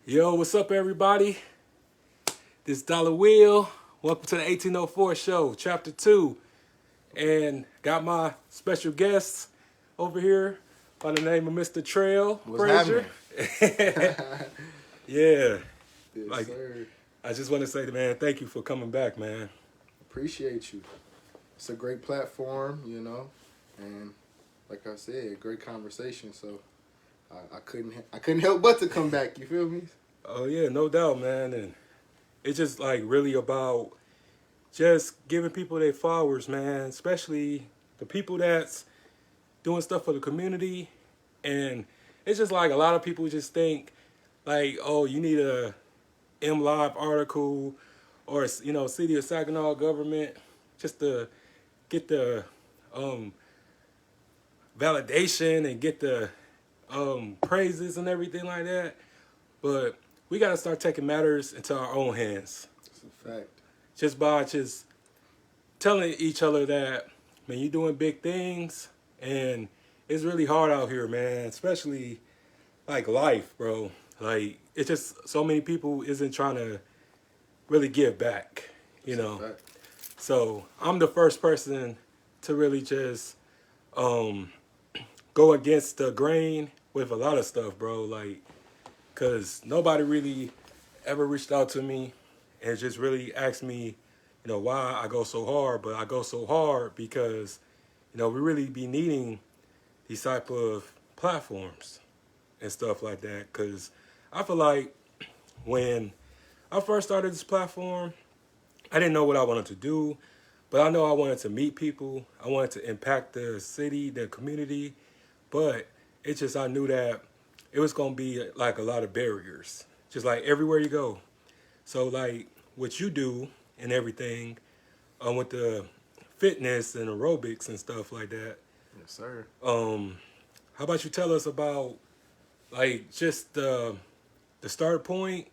Yo, what's up, everybody? This Dollar Wheel. Welcome to the 1804 show, chapter 2. And got my special guest over here by the name of Mr. Trel Frazier. Yeah. Yes, sir. I just want to say, man, thank you for coming back, man. Appreciate you. It's a great platform, and like I said, great conversation. So I couldn't help but to come back. You feel me? Oh, yeah, no doubt, man. And it's just like really about just giving people their flowers, man, especially the people that's doing stuff for the community. And it's just like a lot of people just think like, oh, you need a MLive article or, City of Saginaw government just to get the validation and get the praises and everything like that. But we got to start taking matters into our own hands. It's a fact. Just by just telling each other that, man, you're doing big things and it's really hard out here, man, especially like life, bro. Like, it's just so many people isn't trying to really give back, It's a fact. So I'm the first person to really just go against the grain with a lot of stuff, bro. Like, because nobody really ever reached out to me and just really asked me, why I go so hard. But I go so hard because, we really be needing these type of platforms and stuff like that. Because I feel like when I first started this platform, I didn't know what I wanted to do, but I know I wanted to meet people. I wanted to impact the city, the community, but it's just I knew that it was going to be like a lot of barriers, just like everywhere you go. So like what you do and everything with the fitness and aerobics and stuff like that. Yes, sir. How about you tell us about like just the start point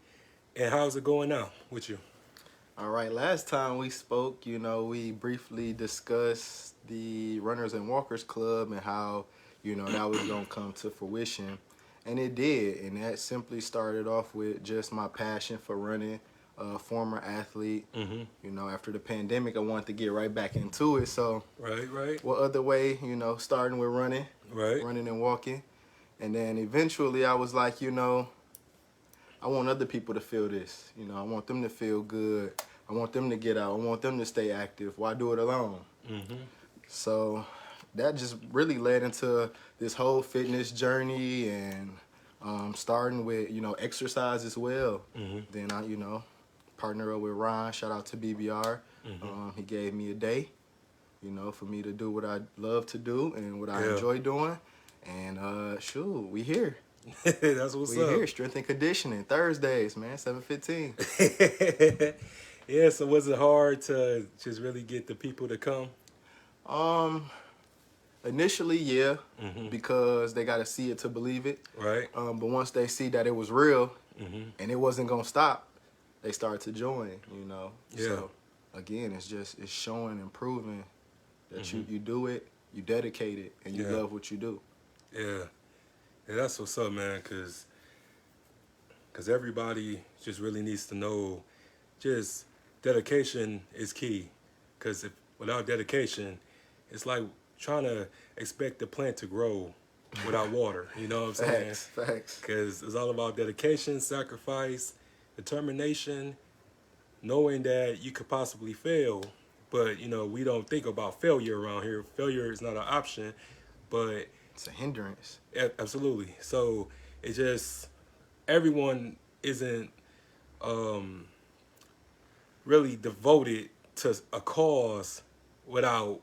and how's it going now with you? All right. Last time we spoke, we briefly discussed the Runners and Walkers Club and how, that was gonna come to fruition. And it did, and that simply started off with just my passion for running, former athlete. After the pandemic, I wanted to get right back into it. So, Right. what other way, starting with running Right. and walking. And then eventually I was like, I want other people to feel this. I want them to feel good. I want them to get out. I want them to stay active. Why do it alone? So that just really led into this whole fitness journey and starting with, exercise as well. Then I, partner up with Ron. Shout out to BBR. He gave me a day, for me to do what I love to do and what I enjoy doing. And shoot, we here. That's what's We up. here. Strength and conditioning Thursdays, man. 7:15. Yeah, so was it hard to just really get the people to come? Initially, yeah, because they got to see it to believe it. Right. But once they see that it was real and it wasn't gonna stop, they start to join. Yeah. So again, it's showing and proving that you do it, you dedicate it, and you love what you do. Yeah, that's what's up, man, because everybody just really needs to know just dedication is key. Because without dedication, it's like trying to expect the plant to grow without water. You know what I'm saying? Facts. Because it's all about dedication, sacrifice, determination, knowing that you could possibly fail. But, we don't think about failure around here. Failure is not an option, but It's a hindrance. absolutely. So it just everyone isn't really devoted to a cause without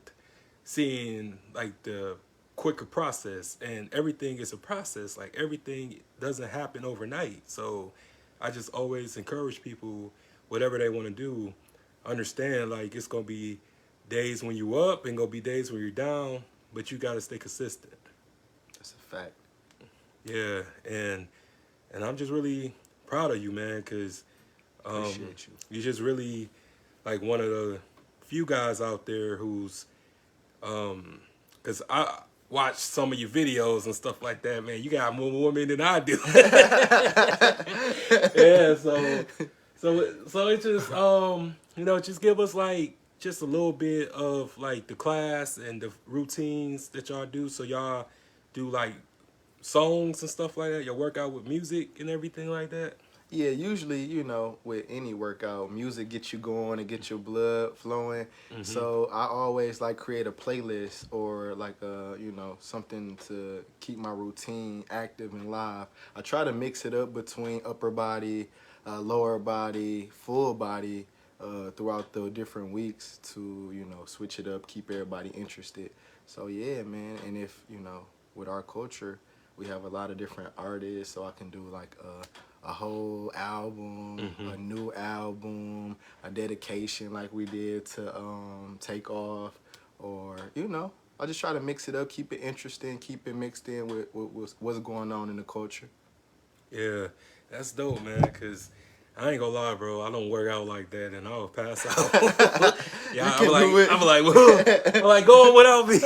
seeing like the quicker process, and everything is a process. Like everything doesn't happen overnight. So I just always encourage people, whatever they want to do, understand like it's gonna be days when you up and gonna be days when you're down, but you gotta stay consistent. That's a fact. Yeah, and I'm just really proud of you, man, because Appreciate you. you're just really like one of the few guys out there who's, because I watch some of your videos and stuff like that, man. You got more women than I do. Yeah, so it just just give us like just a little bit of like the class and the routines that y'all do. So y'all do like songs and stuff like that. Y'all work out with music and everything like that. Yeah, usually, with any workout, music gets you going and gets your blood flowing. Hmm. So I always like create a playlist or like something to keep my routine active and live. I try to mix it up between upper body, lower body, full body throughout the different weeks to, switch it up, keep everybody interested. So yeah, man. And if, with our culture, we have a lot of different artists, so I can do like a whole album, Hmm. a new album, a dedication like we did to Take Off, or I just try to mix it up, keep it interesting, keep it mixed in with what's going on in the culture. Yeah, that's dope, man. Cause I ain't gonna lie, bro. I don't work out like that, and I'll pass out. You Yeah, can do I'm like, whoa. I'm like, go on without me.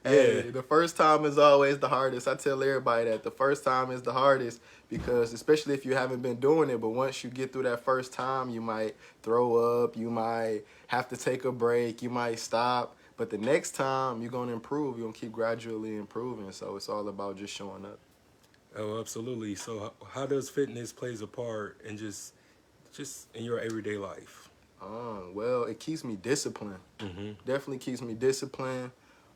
Yeah, Hey, the first time is always the hardest. I tell everybody that the first time is the hardest because, especially if you haven't been doing it, but once you get through that first time, you might throw up, you might have to take a break, you might stop. But the next time, you're going to improve. You're going to keep gradually improving. So it's all about just showing up. oh, absolutely. So, how does fitness plays a part in just in your everyday life? Well, it keeps me disciplined. Hmm. Definitely keeps me disciplined.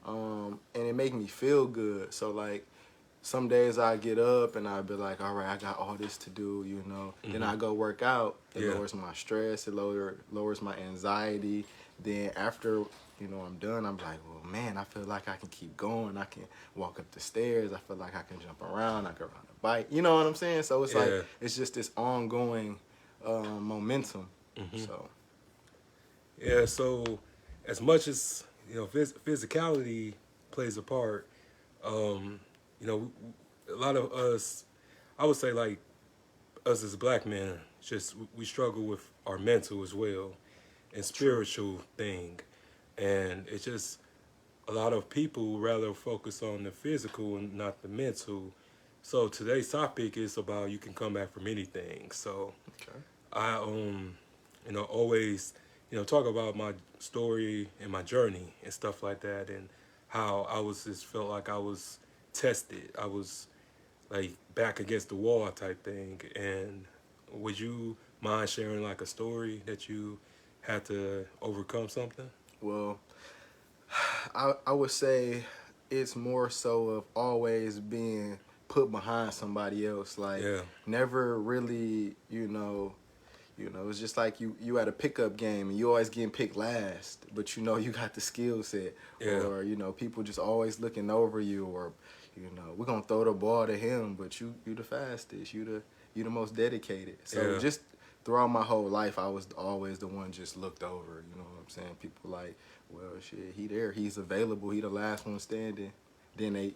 And it makes me feel good. So, like, some days I get up and I be like, all right, I got all this to do. Then Hmm. I go work out. It Yeah. lowers my stress. It lowers my anxiety. Then after, I'm done, I'm like, well, man, I feel like I can keep going. I can walk up the stairs. I feel like I can jump around. I can ride a bike. You know what I'm saying? So it's like, Yeah. it's just this ongoing momentum. Hmm. So, Yeah. So, as much as physicality plays a part, um, a lot of us, I would say, like us as black men, just we struggle with our mental as well and true. spiritual thing, and it's just a lot of people rather focus on the physical and not the mental. So today's topic is about you can come back from anything. So Okay. I always talk about my story and my journey and stuff like that, and how I was just felt like I was tested. I was like back against the wall type thing. And would you mind sharing like a story that you had to overcome something? Well, I would say it's more so of always being put behind somebody else. Like Yeah, never really, it's just like you at a pickup game and you always getting picked last, but you got the skill set, yeah, or people just always looking over you, or we're gonna throw the ball to him, but you the fastest, you the most dedicated. So yeah, just throughout my whole life, I was always the one just looked over. You know what I'm saying? People like, well, shit, he there, he's available, he the last one standing. Then they,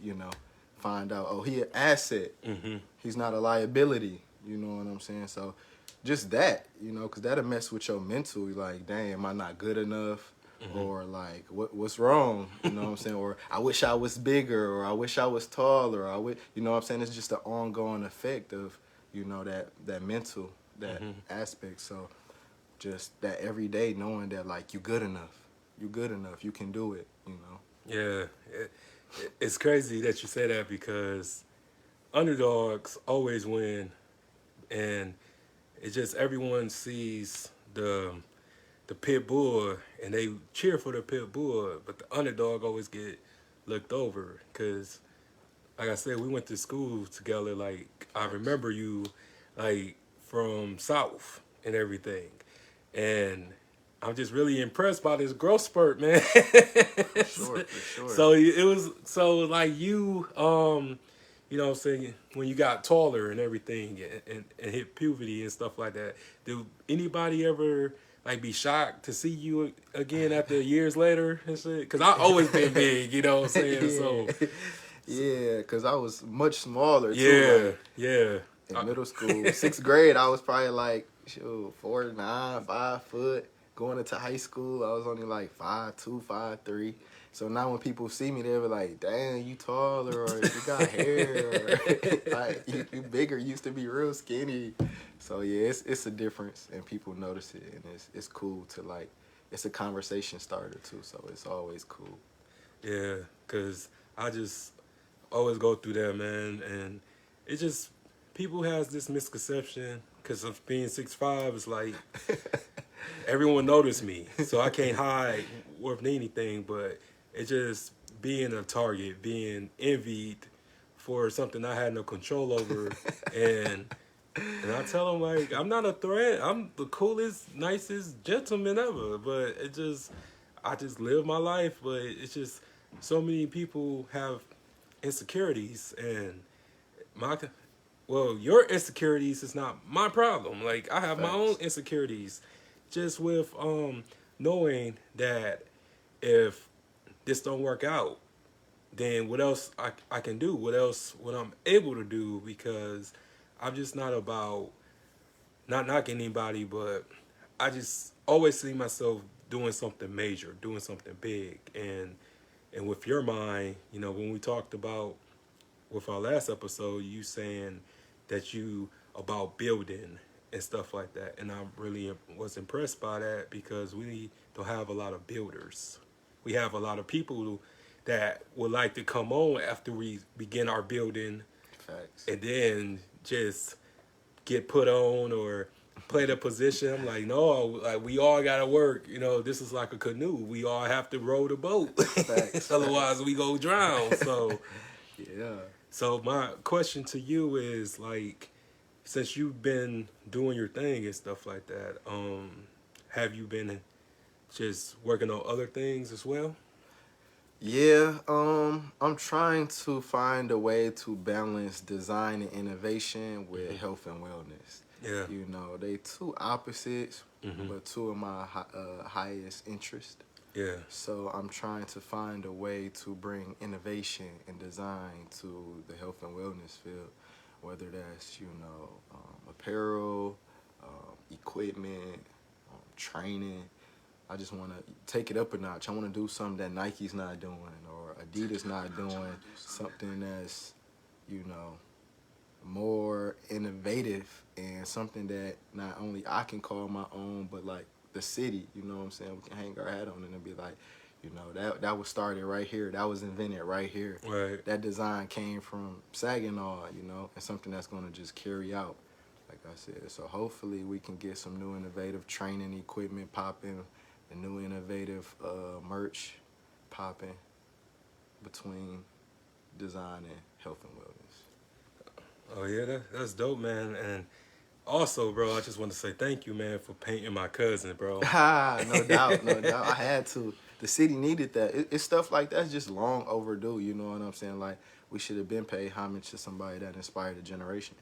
find out, oh, he an asset. mm-hmm, He's not a liability. You know what I'm saying? So just that, because that'll mess with your mental. You're like, dang, am I not good enough? mm-hmm. Or like, what's wrong? You know what I'm saying? Or I wish I was bigger, or I wish I was taller, or you know what I'm saying? It's just the ongoing effect of, that mental, that Mm-hmm. aspect. So just that every day knowing that like you good enough. You good enough. You can do it. Yeah, it's crazy that you say that because underdogs always win, and it's just everyone sees the pit bull and they cheer for the pit bull, but the underdog always get looked over because, like I said, we went to school together. Like I Facts. remember you, like from South and everything, and I'm just really impressed by this growth spurt, man. For sure, for sure. So it was so like what I'm saying, when you got taller and everything and hit puberty and stuff like that. Did anybody ever like be shocked to see you again after years later and shit? Because I always been big, you know what I'm saying? Yeah, So yeah, because I was much smaller too. yeah, Like yeah. in middle school, sixth grade, I was probably like, shoot, 4'9", 5 foot. Going into high school, I was only like 5'2", 5'3". So now when people see me, they'll be like, "Damn, you taller, or you got hair, or like you bigger. You used to be real skinny." So yeah, it's a difference, and people notice it, and it's cool to like. It's a conversation starter too, so it's always cool. Yeah, cause I just always go through that, man, and it just people has this misconception because of being 6'5", it's like everyone noticed me, so I can't hide with anything. But it just being a target, being envied for something I had no control over, and I tell them like I'm not a threat. I'm the coolest, nicest gentleman ever. But I just live my life. But it's just so many people have insecurities, and my your insecurities is not my problem. Like I have my own Facts. insecurities, just with knowing that if this don't work out, then what else I can do? What I'm able to do? Because I'm just not about not knocking anybody, but I just always see myself doing something major, doing something big, and with your mind, when we talked about with our last episode, you saying that you about building and stuff like that, and I really was impressed by that because we don't have a lot of builders. We have a lot of people that would like to come on after we begin our building, Facts. and then just get put on or play the position. I'm like, no, like we all gotta work. This is like a canoe. We all have to row the boat. Facts. Otherwise we go drown. Yeah. So my question to you is like, since you've been doing your thing and stuff like that, have you been just working on other things as well? Yeah, I'm trying to find a way to balance design and innovation with health and wellness. Yeah. They two opposites, Mm-hmm. but two of my highest interest. Yeah. So I'm trying to find a way to bring innovation and design to the health and wellness field, whether that's apparel, equipment, training. I just want to take it up a notch. I want to do something that Nike's not doing or Adidas not doing, something that's, more innovative and something that not only I can call my own, but like the city, you know what I'm saying? We can hang our hat on it and be like, that was started right here. That was invented right here. Right. That design came from Saginaw, and something that's going to just carry out, like I said. So hopefully we can get some new innovative training equipment popping, the new innovative merch popping between design and health and wellness. Oh yeah, that's dope, man. And also, bro, I just want to say thank you, man, for painting my cousin, bro. No doubt, no doubt. I had to. The city needed that. It's stuff like that's just long overdue. You know what I'm saying? Like we should have been paid homage to somebody that inspired a generation.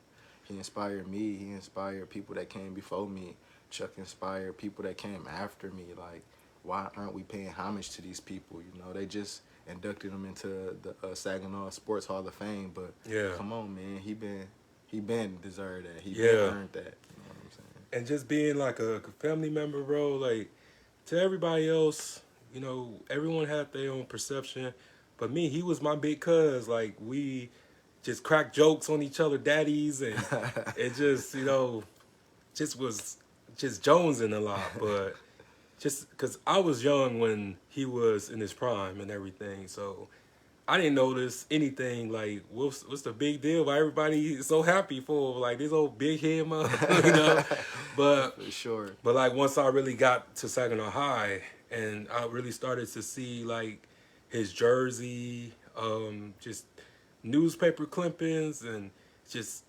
He inspired me. He inspired people that came before me. Chuck inspired people that came after me. Like, why aren't we paying homage to these people? They just inducted him into the Saginaw Sports Hall of Fame. But Yeah. come on, man, he been deserved that. He Yeah. been earned that. You know what I'm saying? And just being like a family member, bro, like to everybody else, everyone had their own perception. But me, he was my big cuz. Like we just cracked jokes on each other, daddies, and it just, just was just jonesing a lot. But just because I was young when he was in his prime and everything, so I didn't notice anything like what's the big deal? Why everybody is so happy for like this old big head man, But For sure. but like once I really got to Saginaw High and I really started to see like his jersey, just newspaper clippings and just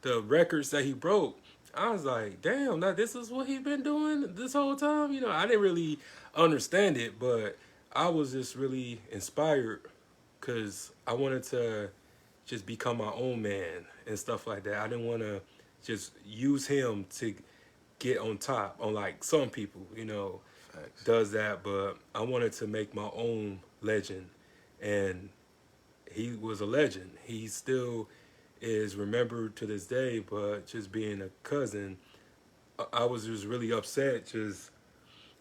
the records that he broke, I was like, damn, now this is what he been doing this whole time. I didn't really understand it, but I was just really inspired because I wanted to just become my own man and stuff like that. I didn't want to just use him to get on top, unlike some people, Facts. does that. But I wanted to make my own legend, and he was a legend. He still is remembered to this day, but just being a cousin, I was just really upset just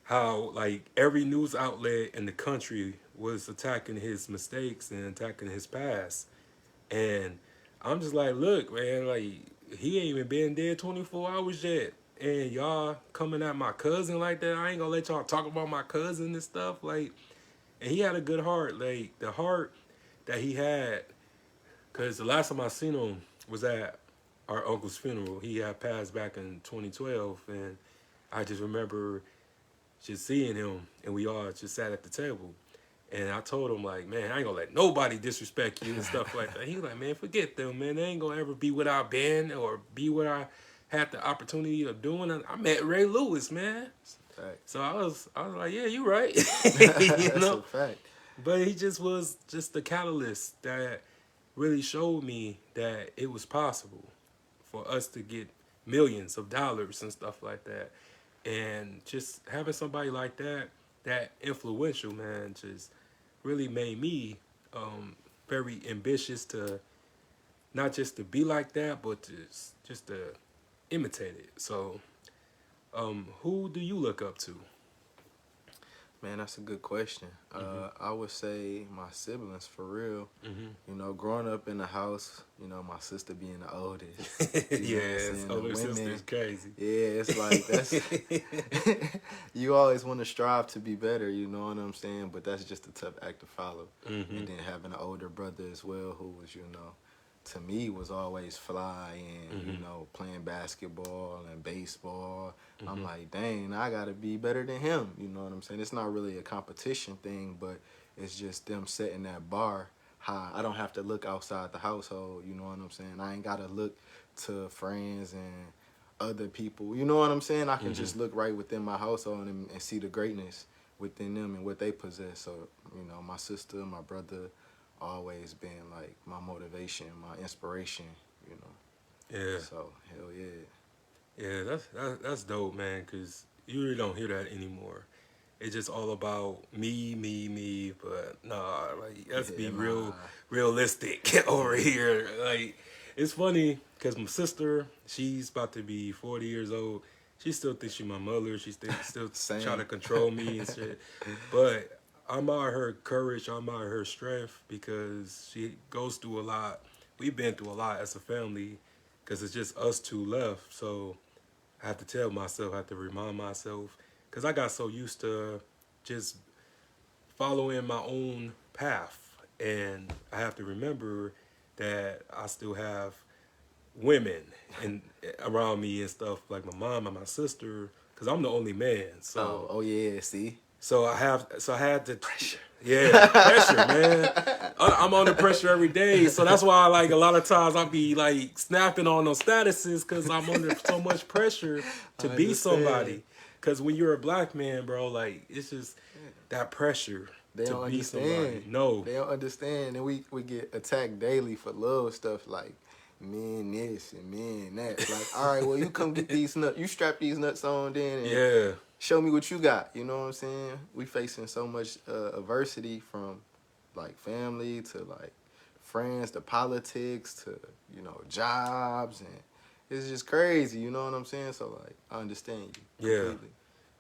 how like every news outlet in the country was attacking his mistakes and attacking his past. And I'm just like, look, man, like he ain't even been dead 24 hours yet. And y'all coming at my cousin like that. I ain't gonna let y'all talk about my cousin and stuff. Like, and he had a good heart. Like, the heart that he had, because the last time I seen him was at our uncle's funeral. He had passed back in 2012. And I just remember just seeing him, and we all just sat at the table. And I told him, like, man, I ain't gonna let nobody disrespect you and stuff like that. He was like, man, forget them, man. They ain't gonna ever be what I've been or be what I had the opportunity of doing. I met Ray Lewis, man. Fact. So I was like, yeah, you right. You That's know? a fact. But he just was just the catalyst that really showed me that it was possible for us to get millions of dollars and stuff like that. And just having somebody like that, that influential, man, just really made me very ambitious to not just to be like that, but just to imitate it. So, who do you look up to? Man, that's a good question. I would say my siblings, for real. Mm-hmm. You know, growing up in the house, you know, my sister being the oldest. You know what I'm Yes, saying? The older women, sister's crazy. yeah, it's like that's you always want to strive to be better, you know what I'm saying? But that's just a tough act to follow. Mm-hmm. And then having an older brother as well, who was, you know, to me was always fly and you know, playing basketball and baseball. I'm like, dang, I gotta be better than him. You know what I'm saying? It's not really a competition thing, but it's just them setting that bar high. I don't have to look outside the household. You know what I'm saying? I ain't gotta look to friends and other people. You know what I'm saying? I can just look right within my household and see the greatness within them and what they possess. So, you know, my sister, my brother, always been like my motivation, my inspiration. You know. Yeah, So hell yeah. yeah, that's dope, man. Cause you really don't hear that anymore. It's just all about me. But nah, like let's Yeah, be nah. realistic over here. Like it's funny because my sister, she's about to be 40 years old. She still thinks she's my mother. She still Same. try to control me and shit. But I admire her courage. I admire her strength because she goes through a lot. We've been through a lot as a family because it's just us two left. So I have to tell myself, I have to remind myself, because I got so used to just following my own path. And I have to remember that I still have women and around me and stuff, like my mom and my sister, because I'm the only man. Oh yeah, see? So I had to pressure. Yeah, pressure, man. I'm under pressure every day, so that's why like a lot of times I be like snapping on those statuses because I'm under so much pressure to I be understand. somebody. Because when you're a black man, bro, like it's just that pressure They to don't be somebody. understand. No, They don't understand. And we get attacked daily for little stuff like men this and men that. It's like, all right, well you come get these nuts. You strap these nuts on then and yeah, show me what you got. You know what I'm saying? We facing so much adversity from like family to like friends to politics to, you know, jobs, and it's just crazy. You know what I'm saying? So like I understand you yeah, completely.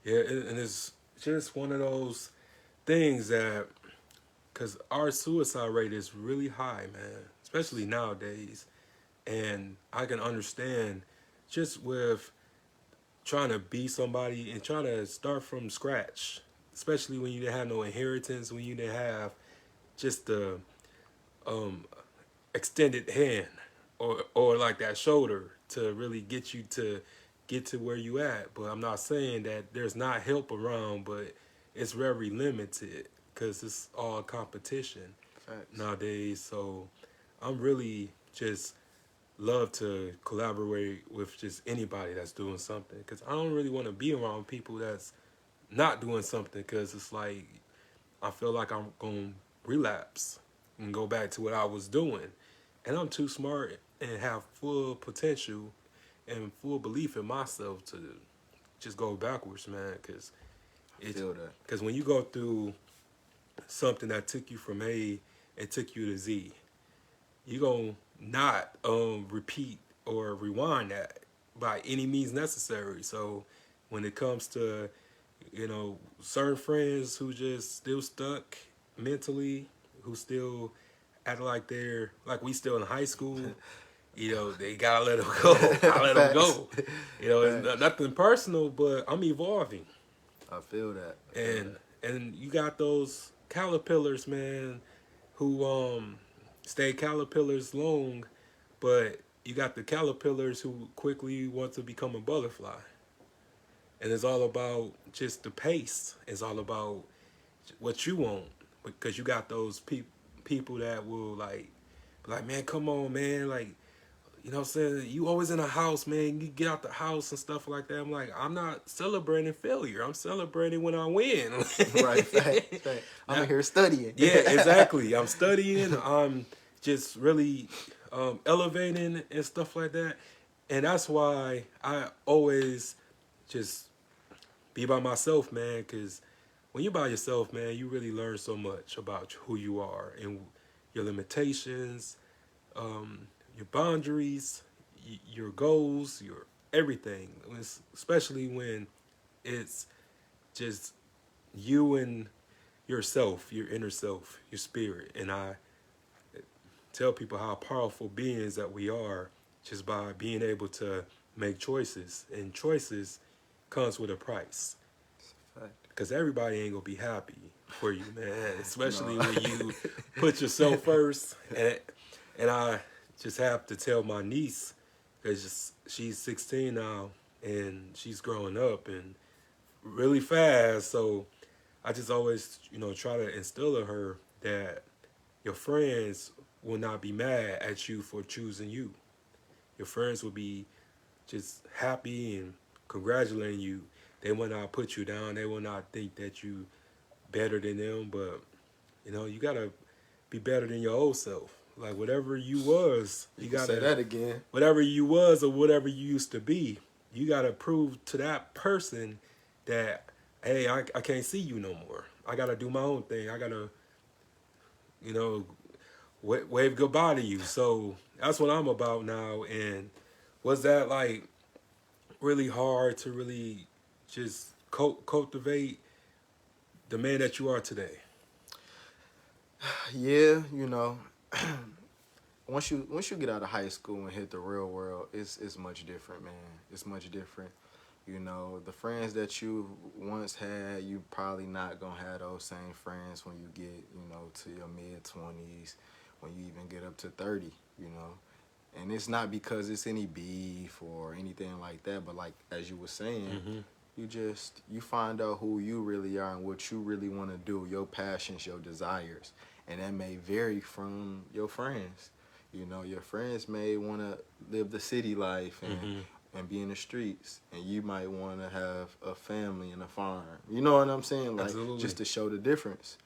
yeah, and it's just one of those things that, because our suicide rate is really high, man, especially nowadays. And I can understand just with trying to be somebody and trying to start from scratch, especially when you didn't have no inheritance, when you didn't have just the um, extended hand or like that shoulder to really get to where you at. But I'm not saying that there's not help around, but it's very limited because it's all competition Facts. nowadays. So I'm really just love to collaborate with just anybody that's doing something because I don't really want to be around people that's not doing something because it's like I feel like I'm going to relapse and go back to what I was doing. And I'm too smart and have full potential and full belief in myself to just go backwards, man. Feel that. Because when you go through something that took you from A and took you to Z, you going to not repeat or rewind that by any means necessary. So when it comes to, you know, certain friends who just still stuck mentally, who still act like they're like we still in high school. They gotta let them go. I let them Facts. go. It's Facts. nothing personal, but I'm evolving, I feel that. I feel and that. and you got those caterpillars, man, who stay caterpillars long, but you got the caterpillars who quickly want to become a butterfly, and it's all about just the pace. It's all about what you want because you got those people that will like, man, come on, man, like, you know what I'm saying? You always in a house, man. You get out the house and stuff like that. I'm like, I'm not celebrating failure. I'm celebrating when I win. Right, fact. I'm in here studying. Yeah, exactly. I'm studying. I'm just really elevating and stuff like that. And that's why I always just be by myself, man. Because when you're by yourself, man, you really learn so much about who you are and your limitations, your boundaries, your goals, your everything. Especially when it's just you and yourself, your inner self, your spirit. And I tell people how powerful beings that we are just by being able to make choices. And choices comes with a price. Fact. Because everybody ain't gonna be happy for you, man. Especially No. when you put yourself first. And I just have to tell my niece, because she's 16 now, and she's growing up and really fast. So I just always, try to instill in her that your friends will not be mad at you for choosing you. Your friends will be just happy and congratulating you. They will not put you down. They will not think that you better than them. But you gotta be better than your old self. Like whatever you was, You you can say gotta that again. whatever you was or whatever you used to be. You gotta prove to that person that hey, I can't see you no more. I gotta do my own thing. I gotta you know wave goodbye to you. So that's what I'm about now. And was that like really hard to really just cultivate the man that you are today? Yeah, once you get out of high school and hit the real world, it's much different, man. It's much different. The friends that you once had, you probably not gonna have those same friends when you get, to your mid 20s, when you even get up to 30. And it's not because it's any beef or anything like that, but like as you were saying, Mm-hmm. you find out who you really are and what you really want to do, your passions, your desires, and that may vary from your friends. Your friends may want to live the city life Mm-hmm. and be in the streets, and you might want to have a family and a farm. You know what I'm saying? Like Absolutely. just to show the difference.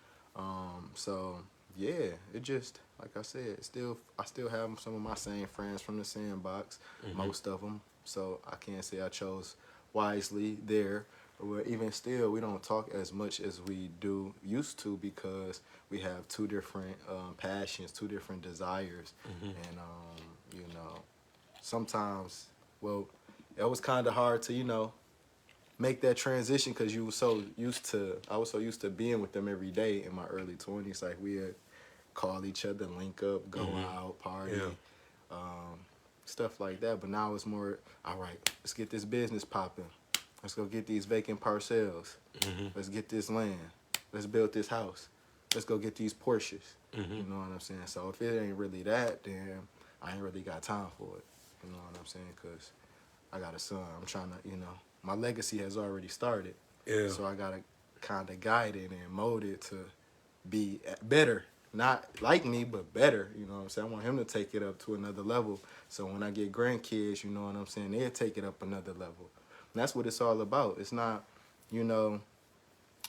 So yeah, it just like I said, I still have some of my same friends from the sandbox, Mm-hmm. most of them. So I can't say I chose wisely there. But even still, we don't talk as much as we used to because we have two different passions, two different desires, Mm-hmm. and sometimes, well, it was kind of hard to make that transition because I was so used to being with them every day in my early 20s. Like we'd call each other, link up, go Mm-hmm. out, party, Yeah. um, stuff like that. But now it's more, all right, let's get this business popping. Let's go get these vacant parcels. Mm-hmm. Let's get this land. Let's build this house. Let's go get these Porsches. Mm-hmm. You know what I'm saying? So if it ain't really that, then I ain't really got time for it. You know what I'm saying? Because I got a son. I'm trying to, my legacy has already started. Yeah. So I got to kind of guide it and mold it to be better. Not like me, but better. You know what I'm saying? I want him to take it up to another level. So when I get grandkids, you know what I'm saying, they'll take it up another level. And that's what it's all about. It's not, you know,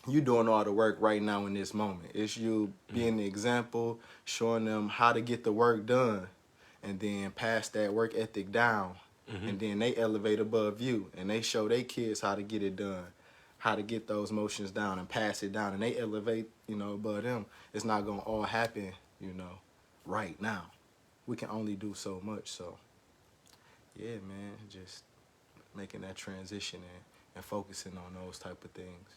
you doing all the work right now in this moment. It's you being the example, showing them how to get the work done, and then pass that work ethic down. Mm-hmm. And then they elevate above you, and they show their kids how to get it done, how to get those motions down and pass it down, and they elevate, above them. It's not gonna all happen, right now. We can only do so much. So, yeah, man, just making that transition and focusing on those type of things.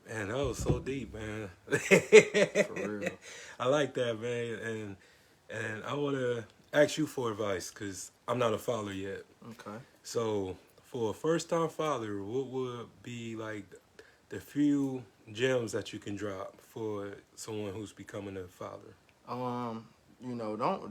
Man, that was so deep, man. For real. I like that, man. And I want to ask you for advice because I'm not a father yet. Okay. So, for a first time father, what would be like the few gems that you can drop for someone who's becoming a father? Um,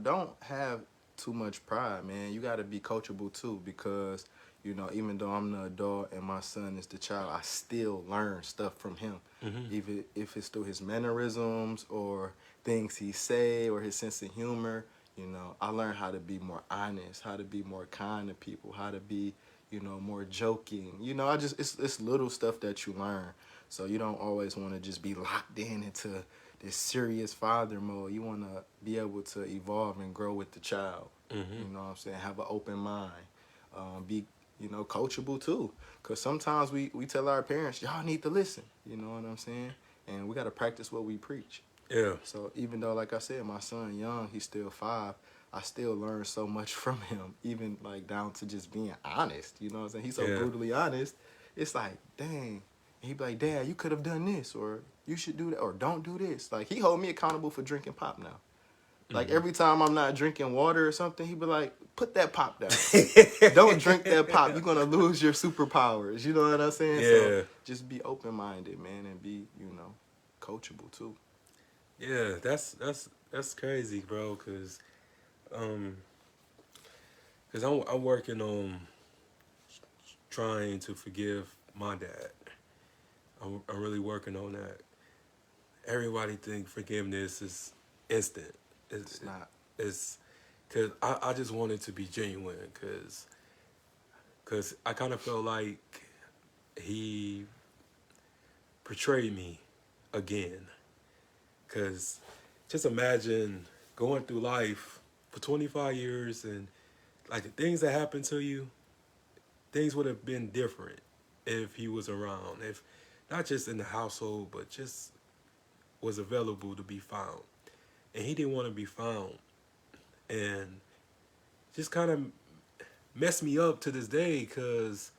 don't have too much pride, man. You got to be coachable too, because even though I'm the adult and my son is the child, I still learn stuff from him, Hmm. even if it's through his mannerisms or things he say or his sense of humor. I learn how to be more honest, how to be more kind to people, how to be, more joking. I just it's little stuff that you learn. So you don't always want to just be locked into this serious father mode. You want to be able to evolve and grow with the child. Hmm. You know what I'm saying? Have an open mind. Be, coachable too. Because sometimes we tell our parents, y'all need to listen. You know what I'm saying? And we got to practice what we preach. Yeah, So even though, like I said, my son young, he's still 5, I still learn so much from him, even like down to just being honest. You know what I'm saying? He's so yeah. brutally honest. It's like, dang. And he'd be like, Dad, you could have done this, or you should do that, or don't do this. Like, he hold me accountable for drinking pop now. Like, Hmm. every time I'm not drinking water or something, he'd be like, put that pop down. Don't drink that pop. You're going to lose your superpowers. You know what I'm saying? So Yeah, just be open-minded, man, and be, coachable too. yeah. That's crazy, bro. Um, cause I'm working on trying to forgive my dad. I'm really working on that. Everybody think forgiveness is instant. It's, It's not. it's cause I just wanted to be genuine. Cause I kind of felt like he portrayed me again. Cause just imagine going through life for 25 years and like the things that happened to you, things would have been different if he was around. If not just in the household, but just was available to be found. And he didn't want to be found. And just kind of messed me up to this day because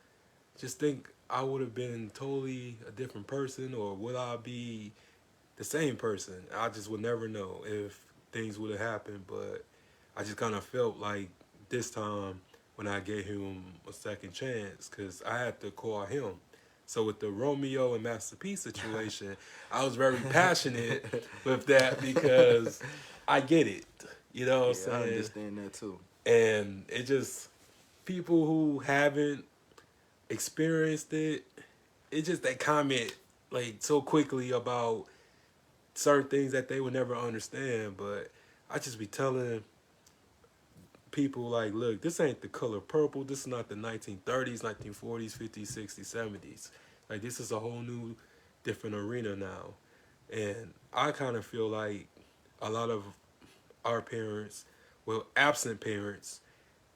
just think I would have been totally a different person or would I be the same person? I just would never know if things would have happened. But I just kind of felt like this time when I gave him a second chance because I had to call him. So with the Romeo and Master P situation, I was very passionate with that because I get it. You know what I'm Yeah, I saying? understand that too. And it just people who haven't experienced it, it just they comment like so quickly about certain things that they would never understand. But I just be telling people like, look, this ain't the color purple. This is not the 1930s, 1940s, 50s, 60s, 70s. Like this is a whole new, different arena now. And I kind of feel like a lot of our parents, well, absent parents,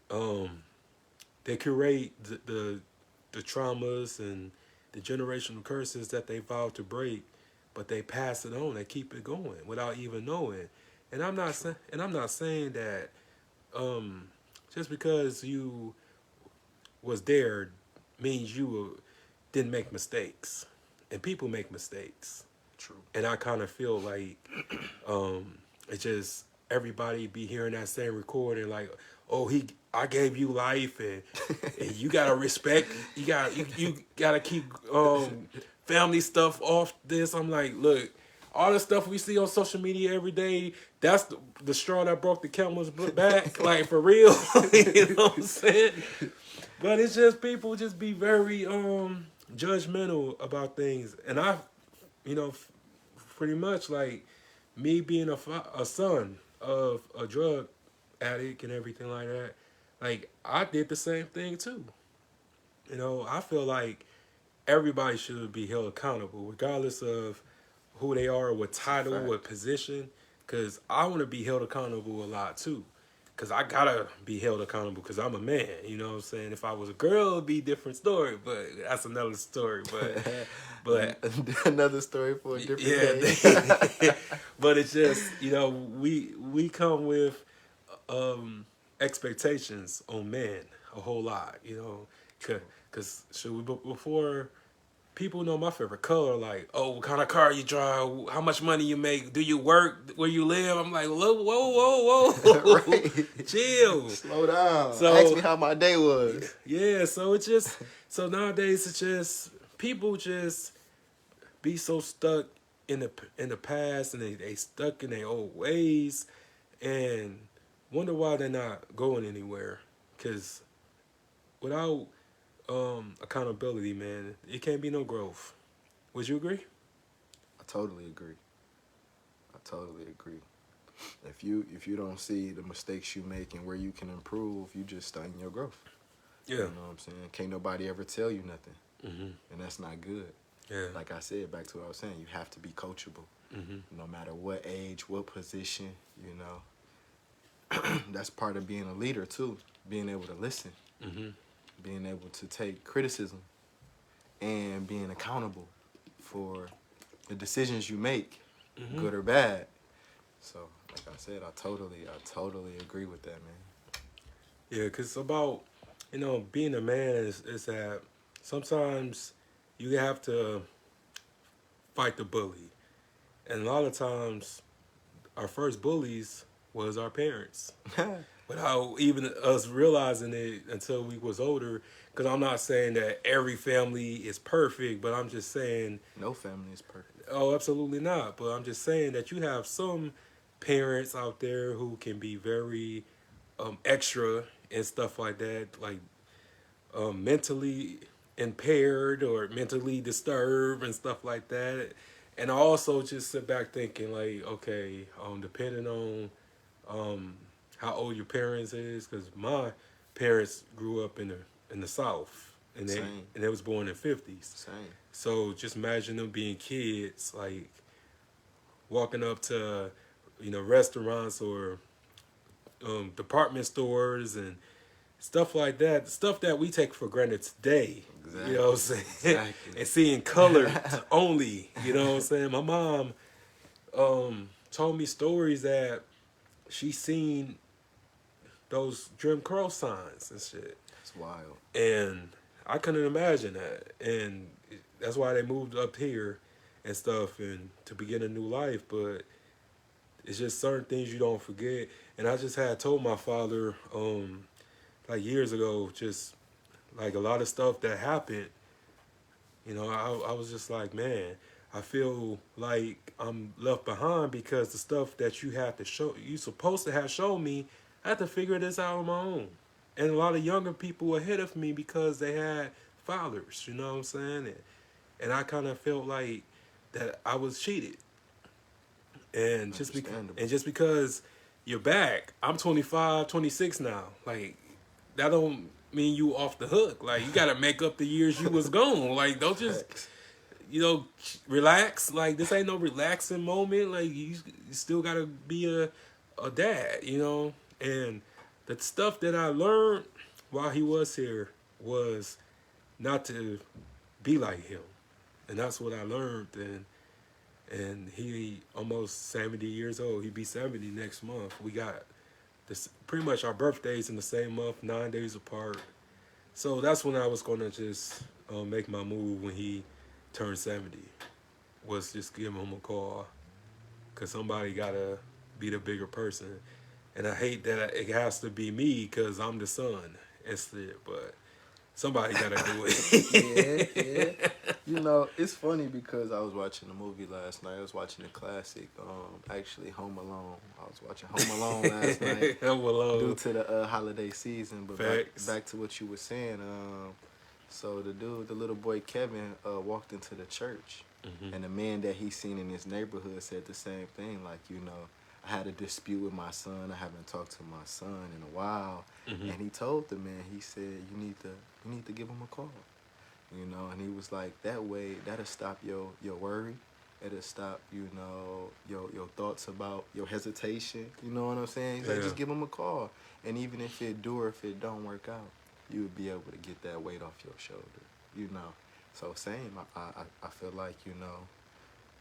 um, they curate the traumas and the generational curses that they vowed to break, but they pass it on. They keep it going without even knowing. And I'm not saying that um, just because you was there means you didn't make mistakes. And people make mistakes. True. And I kind of feel like it's just everybody be hearing that same recording like, oh, I gave you life and you gotta respect you gotta keep family stuff off this. I'm like, look, all the stuff we see on social media every day, that's the straw that broke the camel's back, like for real. You know what I'm saying? But it's just people just be very judgmental about things, and you know, pretty much like me being a son of a drug addict and everything like that. Like I did the same thing too. You know, I feel like everybody should be held accountable, regardless of who they are, what It's a title, what fact. position. Cause I want to be held accountable a lot too. Cause I gotta be held accountable because I'm a man. You know what I'm saying? If I was a girl, it'd be a different story. But that's another story. But Another story for a different yeah, day. but it's just we come with um, expectations on men a whole lot, you know, True. because should we before people know my favorite color. Like, oh, what kind of car you drive? How much money you make? Do you work where you live? I'm like, whoa, whoa, whoa, whoa, Right. chill. Slow down. Ask So me how my day was. yeah, so it's just so nowadays it's just people just be so stuck in the past and they stuck in their old ways and wonder why they're not going anywhere. Cause without accountability, man, it can't be no growth. Would you agree? I totally agree. I totally agree. If you don't see the mistakes you make and where you can improve, you just stunt your growth. Yeah. You know what I'm saying? Can't nobody ever tell you nothing, Mhm. and that's not good. Yeah. Like I said, back to what I was saying, you have to be coachable, Mhm. no matter what age, what position. You know, that's part of being a leader too. Being able to listen, Mhm. being able to take criticism, and being accountable for the decisions you make, Mhm. good or bad. So, like I said, I totally agree with that, man. Yeah, cause about being a man is that sometimes you have to fight the bully, and a lot of times our first bullies was our parents without even us realizing it until we was older. Because I'm not saying that every family is perfect, but I'm just saying, No family is perfect. oh, absolutely not. But I'm just saying that you have some parents out there who can be very extra and stuff like that, like mentally impaired or mentally disturbed and stuff like that. And I also just sit back thinking like, okay, depending on um, how old your parents is, because my parents grew up in the South, Same, and they was born in '50s. same. So just imagine them being kids, like walking up to restaurants or department stores and stuff like that, stuff that we take for granted today. You know what I'm Exactly, saying? exactly. And seeing color only. You know what I'm saying? My mom told me stories that she seen those Jim Crow signs and shit. It's wild. And I couldn't imagine that. And that's why they moved up here and stuff and to begin a new life. But it's just certain things you don't forget. And I just had told my father like years ago, just like a lot of stuff that happened, I was just like, man, I feel like I'm left behind because the stuff that you supposed to have shown me, I had to figure this out on my own. And a lot of younger people ahead of me because they had fathers, you know what I'm saying? And I kind of felt like that I was cheated. Understandable. And just because you're back, I'm 25, 26 now. Like that don't mean you off the hook. Like you gotta make up the years you was gone. Like don't just Facts. relax. Like this ain't no relaxing moment. Like you still gotta be a dad. And the stuff that I learned while he was here was not to be like him, and that's what I learned. And he almost 70 years old. He be 70 next month. We got this pretty much our birthdays in the same month, 9 days apart. So that's when I was gonna just make my move when he turned 70. Was just give him a call, cause somebody gotta be the bigger person, and I hate that it has to be me, cause I'm the son instead. But somebody gotta do Yeah, yeah. it. You know, it's funny because I was watching a movie last night. I was watching a classic, actually Home Alone. I was watching Home Alone last night I'm due alone. to the holiday season. But Facts. back to what you were saying. So the little boy Kevin, walked into the church, Mhm. and the man that he seen in his neighborhood said the same thing. Like, I had a dispute with my son. I haven't talked to my son in a while, Mhm. and he told the man. He said, you need to give him a call. And he was like, that way that'll stop your worry. It'll stop, your thoughts about your hesitation. You know what I'm saying? He's like, Yeah. just give him a call. And even if it do or if it don't work out, you would be able to get that weight off your shoulder. So same, I feel like,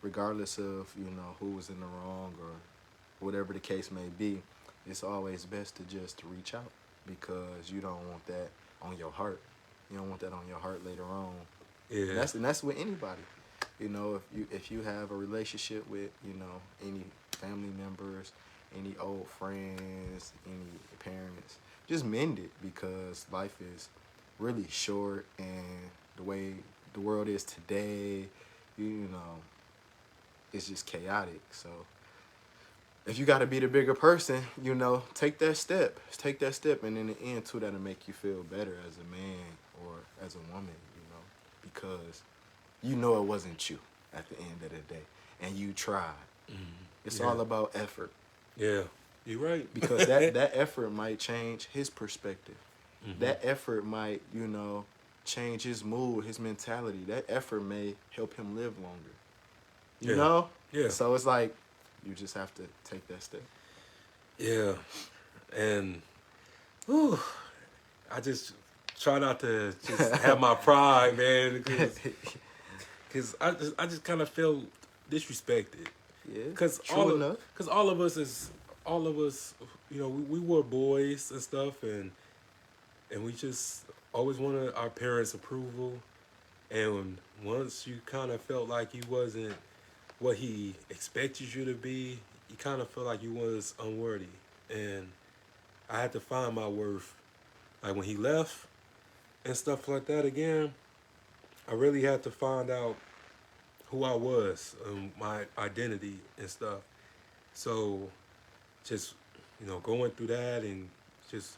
regardless of, who was in the wrong or whatever the case may be, it's always best to just reach out, because you don't want that on your heart. You don't want that on your heart later on Yeah. And that's with anybody. You know, if you have a relationship with, you know, any family members, any old friends, any parents, just mend it, because life is really short, and the way the world is today, you know, it's just chaotic. So if you got to be the bigger person, you know, take that step. Take that step, and in the end, too, that'll make you feel better as a man or as a woman, you know, because you know it wasn't you at the end of the day, and you tried. It's Yeah. all about effort, Yeah. You're right. because that effort might change his perspective. That effort might, you know, change his mood, his mentality. That effort may help him live longer. You Yeah. know? Yeah. So it's like you just have to take that step. Yeah. And whew, I just try not to just have my pride, man, because I just kind of feel disrespected. Yeah. Cause True enough. cause all of us, you know, we were boys and stuff, and we just always wanted our parents' approval. And once you kind of felt like you wasn't what he expected you to be, you kind of felt like you was unworthy. And I had to find my worth. Like when he left and stuff like that again, I really had to find out who I was, my identity and stuff. So just, you know, going through that and just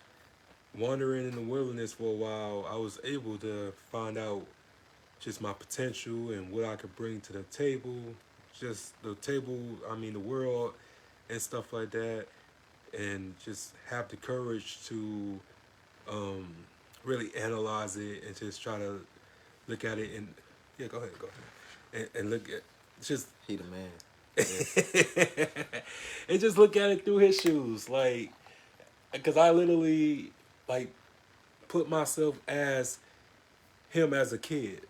wandering in the wilderness for a while, I was able to find out just my potential and what I could bring to the table. Just the table, I mean, the world and stuff like that. And just have the courage to um, really analyze it and just try to look at it and, yeah, go ahead. And look at, just, He the man. and just look at it through his shoes. Like, because I literally, like, put myself as him as a kid,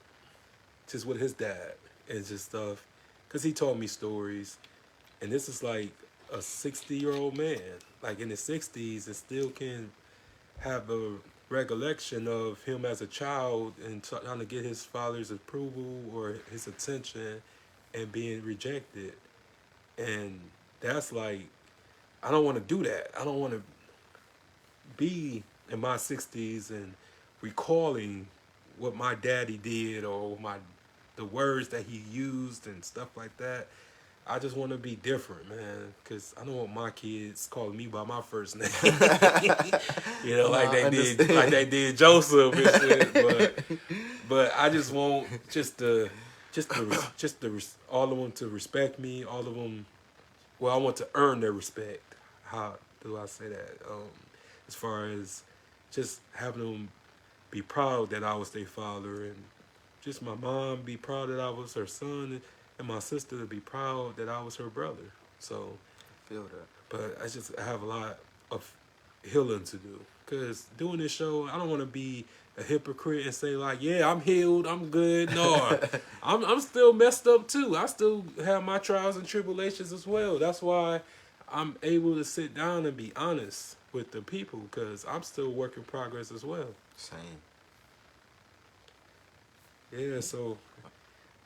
just with his dad and just stuff. Because he told me stories. And this is like a 60-year-old man, like in his 60s, and still can have a recollection of him as a child and trying to get his father's approval or his attention and being rejected. And that's like, I don't want to do that. I don't want to be in my 60s and recalling what my daddy did or the words that he used and stuff like that. I just want to be different, man, because I don't want my kids calling me by my first name. You know, like they did Joseph and shit. But I just want all of them to respect me. All of them. Well, I want to earn their respect. How do I say that? As far as just having them be proud that I was their father, and just my mom be proud that I was her son, and my sister to be proud that I was her brother. So, Feel that. but I have a lot of healing to do. Because doing this show, I don't want to be a hypocrite and say like, yeah, I'm healed, I'm good. No, I'm still messed up too. I still have my trials and tribulations as well. That's why I'm able to sit down and be honest with the people, because I'm still work in progress as well. Same. Yeah, so,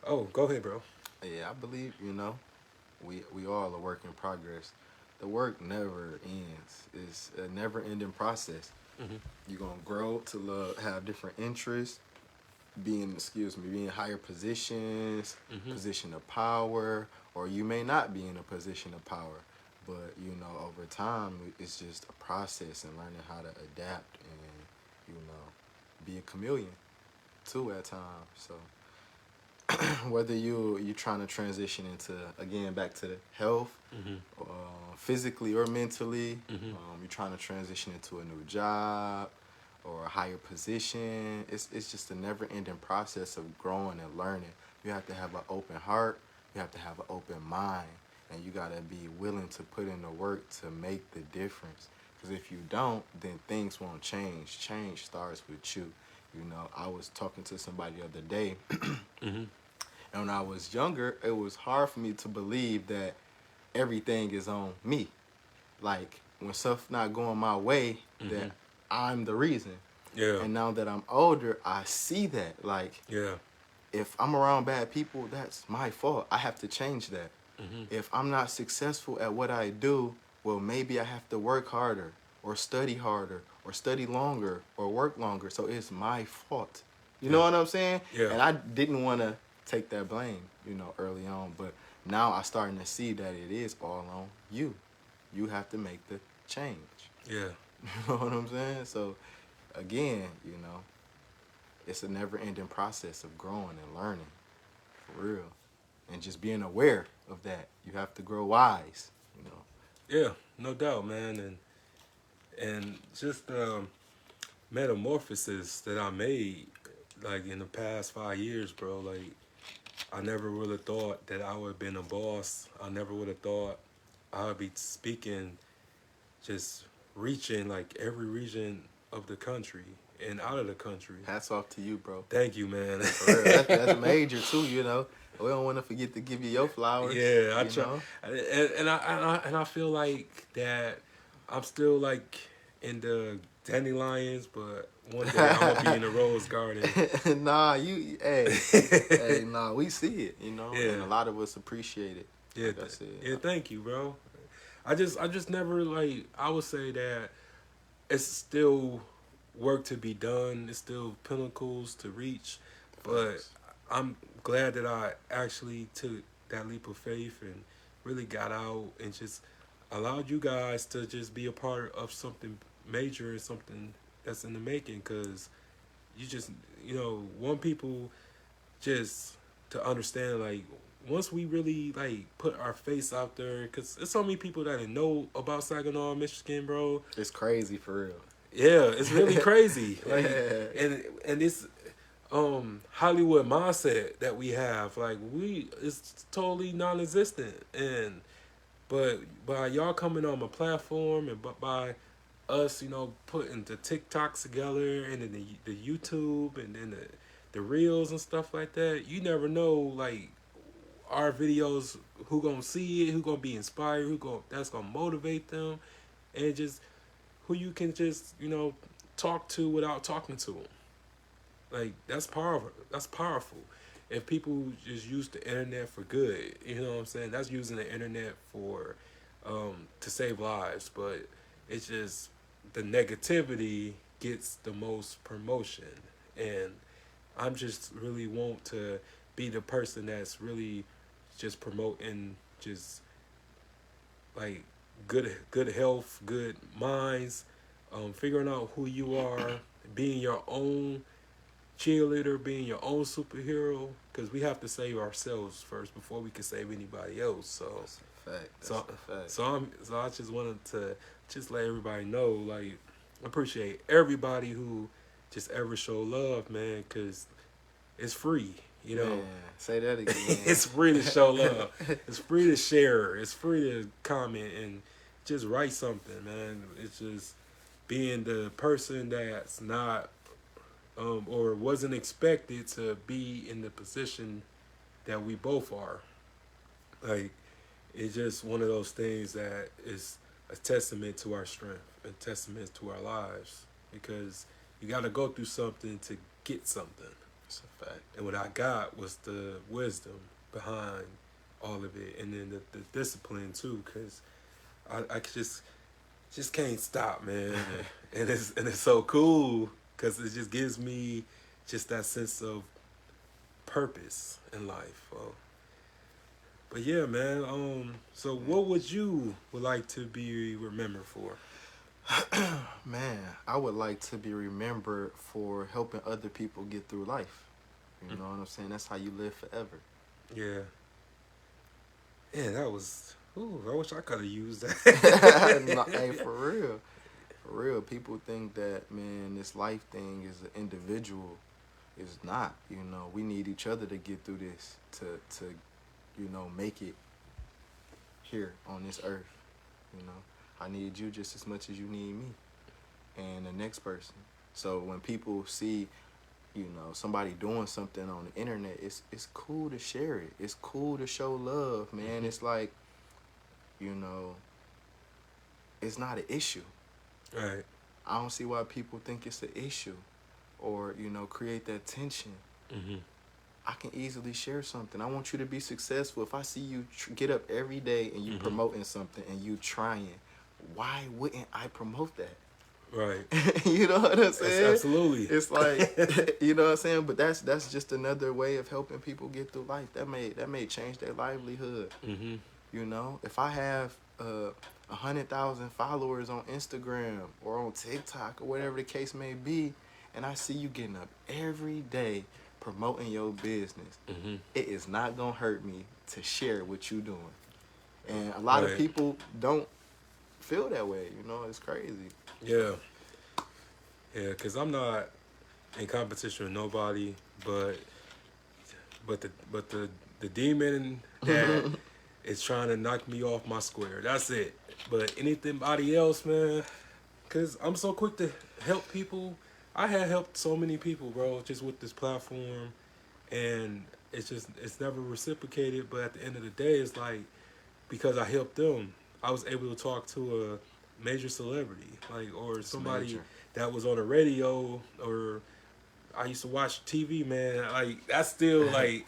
oh, go ahead, bro. Yeah, I believe, you know, we all a work in progress. The work never ends. It's a never-ending process. Mm-hmm. You're gonna grow to have different interests, be in higher positions, position of power, or you may not be in a position of power. But you know, over time, it's just a process and learning how to adapt and, you know, be a chameleon too at times. So whether you trying to transition into, again, back to the health, physically or mentally, you're trying to transition into a new job or a higher position. It's just a never-ending process of growing and learning. You have to have an open heart. You have to have an open mind, and you gotta be willing to put in the work to make the difference. Because if you don't, then things won't change. Change starts with you. You know, I was talking to somebody the other day. And when I was younger, it was hard for me to believe that everything is on me. Like, when stuff not going my way, that I'm the reason. Yeah. And now that I'm older, I see that. Like, Yeah. if I'm around bad people, that's my fault. I have to change that. If I'm not successful at what I do, well, maybe I have to work harder or study harder or study longer or work longer. So it's my fault. You know Yeah. what I'm saying? Yeah. And I didn't want to take that blame, early on. But now I'm starting to see that it is all on you. You have to make the change. Yeah. You know what I'm saying? So, again, it's a never-ending process of growing and learning, for real. And just being aware of that. You have to grow wise. Yeah. No doubt, man. And just metamorphosis that I made, like in the past 5 years, bro. Like I never would have thought that I would have been a boss. I never would have thought I would be speaking, just reaching like every region of the country and out of the country. Hats off to you, bro. Thank you, man. For real. That's major, too. We don't want to forget to give you your flowers. Yeah, I you try, know? and I feel like that I'm still like in the dandelions, but one day I'm gonna be in the rose garden. Nah, hey, nah, we see it, Yeah. and a lot of us appreciate it. Yeah, Like I said. yeah. Thank you, bro. I just never like. I would say that it's still work to be done. It's still pinnacles to reach, but Facts. I'm glad that I actually took that leap of faith and really got out and just allowed you guys to just be a part of something major and something that's in the making. Cause you just want people just to understand, like, once we really like put our face out there, cause there's so many people that didn't know about Saginaw, Michigan, bro. It's crazy, for real. Yeah, it's really crazy. Like, Yeah. and this Hollywood mindset that we have, like, it's totally non-existent. But by y'all coming on my platform and by us, putting the TikToks together and then the YouTube and then the reels and stuff like that, you never know, like, our videos, who gonna see it, who gonna be inspired, that's gonna motivate them, and just who you can just talk to without talking to them. Like, that's powerful. That's powerful. If people just use the internet for good, you know what I'm saying? That's using the internet for to save lives, but it's just the negativity gets the most promotion, and I'm just really want to be the person that's really just promoting just like good health, good minds, figuring out who you are, being your own cheerleader, being your own superhero, because we have to save ourselves first before we can save anybody else. So That's a fact. That's a fact. so I just wanted to just let everybody know, like, I appreciate everybody who just ever show love, man, because it's free. Man, say that again. It's free to show love. It's free to share. It's free to comment and just write something, man. It's just being the person that's not or wasn't expected to be in the position that we both are. Like, it's just one of those things that is a testament to our strength, a testament to our lives, because you got to go through something to get something. That's a fact. And what I got was the wisdom behind all of it, and then the discipline too, because I just can't stop, man. and it's so cool because it just gives me just that sense of purpose in life. But yeah, man. So what would like to be remembered for? Man, I would like to be remembered for helping other people get through life. You know what I'm saying? That's how you live forever. Yeah. Yeah, that was. Ooh, I wish I could have used that. No, hey, for real. For real. People think that, man, this life thing is an individual. It's not. We need each other to get through this, to make it here on this earth. I need you just as much as you need me and the next person. So when people see, somebody doing something on the internet, it's cool to share it. It's cool to show love, man. Mm-hmm. It's like, it's not an issue. Right. I don't see why people think it's an issue or, create that tension. Mm-hmm. I can easily share something. I want you to be successful. If I see you get up every day and you promoting something and you trying, why wouldn't I promote that? Right. You know what I'm saying? Absolutely. It's like, you know what I'm saying? But that's just another way of helping people get through life. That may change their livelihood. Mm-hmm. You know, if I have 100,000 followers on Instagram or on TikTok or whatever the case may be, and I see you getting up every day promoting your business, it is not gonna hurt me to share what you doing. And a lot of people don't feel that way. You know, it's crazy. Yeah. Yeah, because I'm not in competition with nobody, but the demon that is trying to knock me off my square. That's it. But anybody else, man, because I'm so quick to help people. I had helped so many people, bro, just with this platform, and it's never reciprocated. But at the end of the day, it's like, because I helped them, I was able to talk to a major celebrity, like, or somebody that was on the radio, or I used to watch TV, man. Like, that's still like,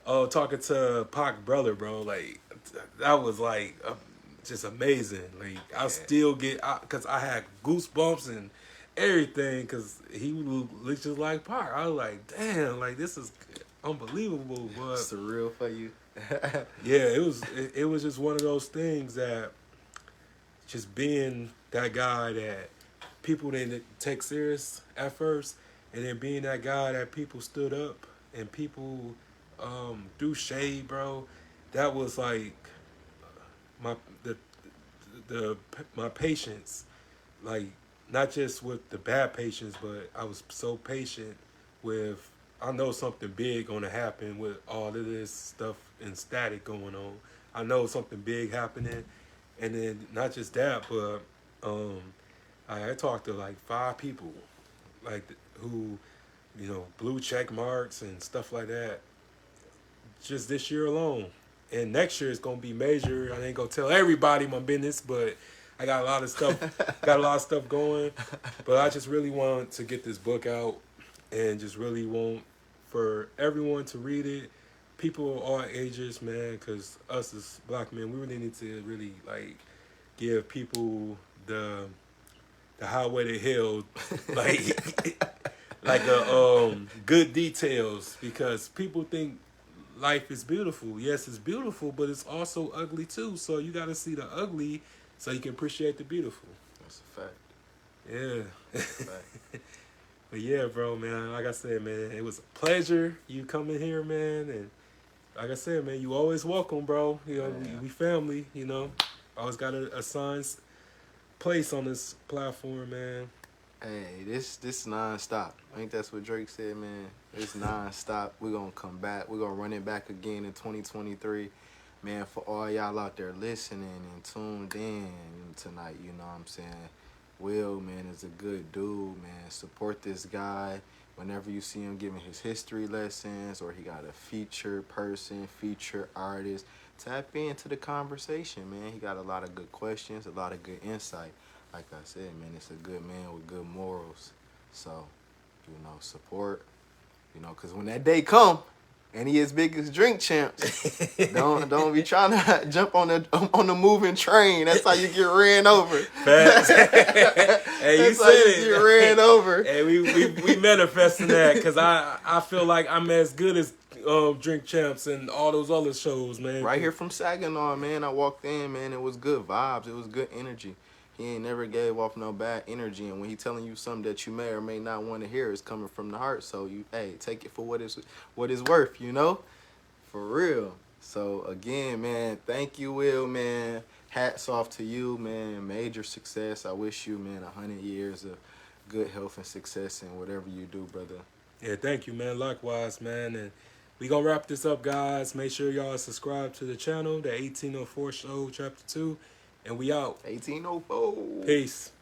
talking to Pac brother, bro. Like, that was like just amazing. Like, I still get, cause I had goosebumps and everything, cause he looked just like Pac. I was like, damn, like, this is unbelievable. But surreal for you. yeah, it was just one of those things that, just being that guy that people didn't take serious at first, and then being that guy that people stood up and people threw shade, bro. That was like my my patience, like, not just with the bad patience, but I was so patient with, I know something big gonna happen with all of this stuff and static going on. I know something big happening, and then not just that, but I talked to like 5 people, like, who, you know, blue check marks and stuff like that, just this year alone. And next year it's gonna be major. I ain't gonna tell everybody my business, but I got a lot of stuff going. But I just really want to get this book out, and just really want for everyone to read it. People of all ages, man, because us as black men, we really need to really, like, give people the highway to hell, like, like good details, because people think life is beautiful. Yes, it's beautiful, but it's also ugly too. So you got to see the ugly so you can appreciate the beautiful. That's a fact. Yeah. That's a fact. But yeah, bro, man, like I said, man, it was a pleasure you coming here, man. And like I said, man, you always welcome, bro. You know, we family, you know. Always got a assigned place on this platform, man. Hey, this non-stop. I think that's what Drake said, man. It's non-stop. We're going to come back. We're going to run it back again in 2023. Man, for all y'all out there listening and tuned in tonight, you know what I'm saying? Will, man, is a good dude, man. Support this guy. Whenever you see him giving his history lessons, or he got a featured person, featured artist, tap into the conversation, man. He got a lot of good questions, a lot of good insight. Like I said, man, it's a good man with good morals. So, you know, support, you know, because when that day come, and he as big as Drink Champs, don't be trying to jump on the moving train. That's how you get ran over. Facts. Hey, you said it. Get ran over. Hey, we manifesting that, because I feel like I'm as good as Drink Champs and all those other shows, man. Right here from Saginaw, man. I walked in, man. It was good vibes. It was good energy. He ain't never gave off no bad energy, and when he telling you something that you may or may not want to hear, it's coming from the heart. So you, hey, take it for what it's worth, you know, for real. So again, man, thank you, Will, man. Hats off to you, man. Major success. I wish you, man, 100 years of good health and success in whatever you do, brother. Yeah, thank you, man. Likewise, man. And we gonna wrap this up, guys. Make sure y'all subscribe to the channel, the 1804 Show, Chapter 2. And we out. 1804. Peace.